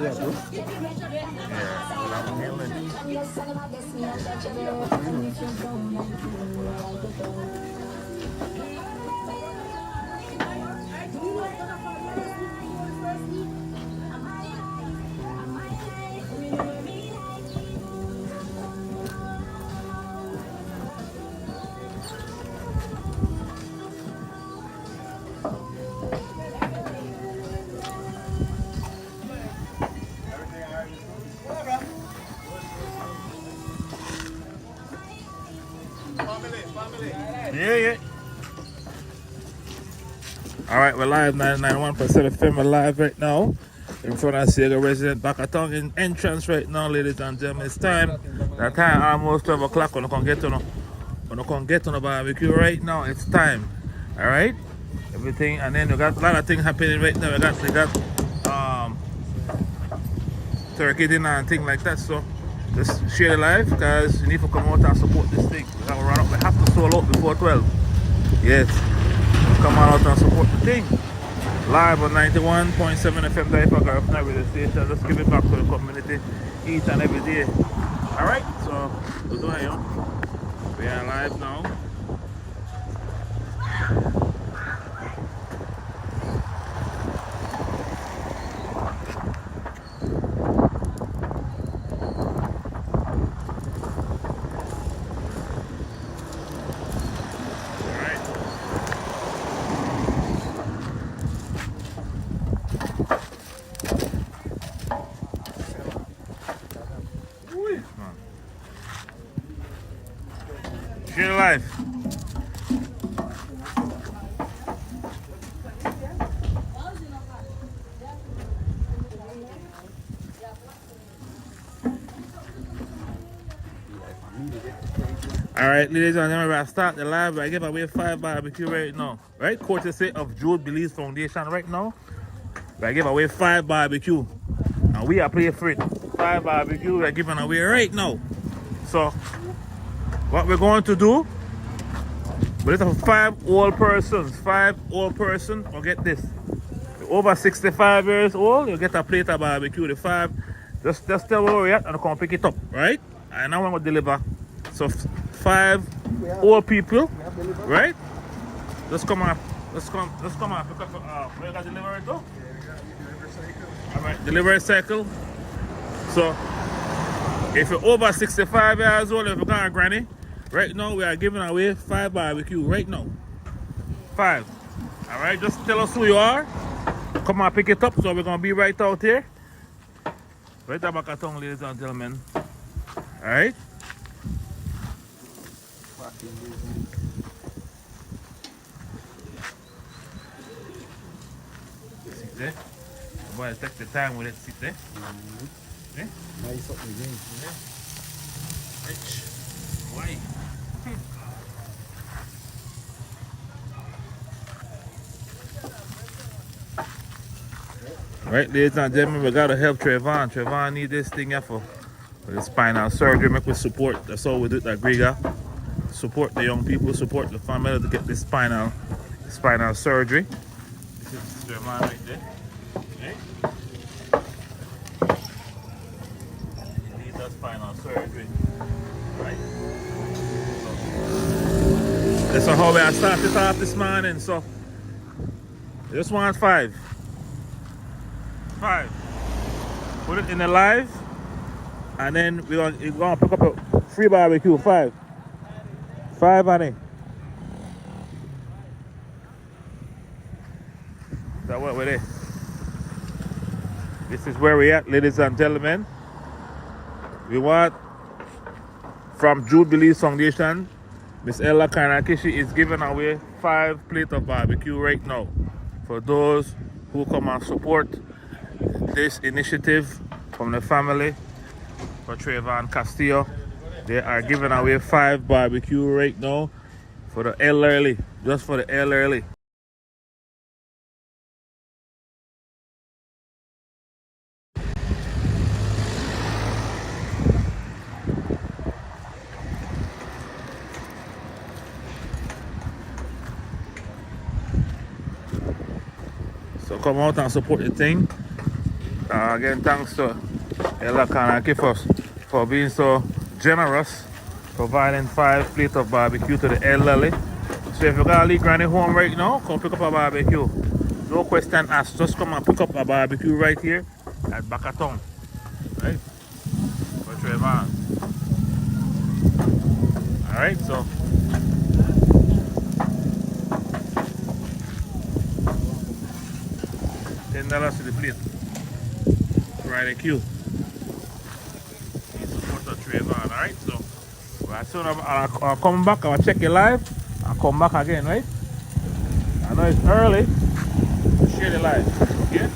Yeah. Alright, we're live 991% FM. We're live right now in front of Sega Resident Bakatong in entrance right now, ladies and gentlemen. It's time. That time almost 12 o'clock. When I can get on the barbecue right now. It's time. Alright? Everything, and then we got a lot of things happening right now. We got turkey dinner and things like that. So just share the live, because you need to come out and support this thing. We have to run up. We have to sold out before 12. Yes. Come on out and support the thing. Live on 91.7 FM Diapagara radio station. Just give it back to the community each and every day. Alright, so we're doing it. We are live now. Share the life. Alright, ladies and gentlemen, I start the live. I give away 5 barbecue right now. Right? Courtesy of Jude Belize Foundation right now. I give away 5 barbecue. And we are paying for it. 5 barbecue we are giving away right now. So what we're going to do, we're going to have 5 old persons. 5 old persons will get this. Over 65 years old, you'll get a plate of barbecue. The 5, just tell where we're at and come pick it up, right? And now I'm going to deliver. So 5 old people, right? Just come on, pick up. Where you got delivery to? Alright, delivery cycle. So if you're over 65 years old, if you're going to granny, right now we are giving away 5 barbecue right now. 5. Alright, just tell us who you are. Come on, pick it up. So we're going to be right out here. Right at Bakatong, ladies and gentlemen. Alright. Sit there. Boy, take the time with it. Sit there. Yeah? Nice up again. Yeah. Rich. Why? Right, ladies and gentlemen, we gotta help Trevon. Trevon need this thing here for the spinal surgery. Make we support. That's all we do at Grega. Support the young people, support the family to get this spinal surgery. This is Trevon right there. Okay. He needs that spinal surgery. Right? So, that's how we started off this morning. So I just want 5. 5. Put it in the live, and then we're gonna pick up a free barbecue. 5. 5 on it. So what we're there. This is where we're at, ladies and gentlemen. We want from Jude Belize Foundation. Miss Ella Kainakishi is giving away 5 plates of barbecue right now for those who come and support this initiative from the family for Trevon Castillo. They are giving away 5 barbecue right now for the elderly, just for the elderly. So come out and support the thing. again, thanks to Elder Khan and Kifos for being so generous, providing 5 plates of barbecue to the elderly. So if you got to leave granny home right now, come pick up a barbecue. No question asked. Just come and pick up a barbecue right here at Bacatown. Right? For Trayvon. Alright, so $10 to the plate. Right, a queue. Support of Trayvon, alright? So as soon as I'll come back, I'll check it live. I'll come back again, right? I know it's early. Share the live. Okay?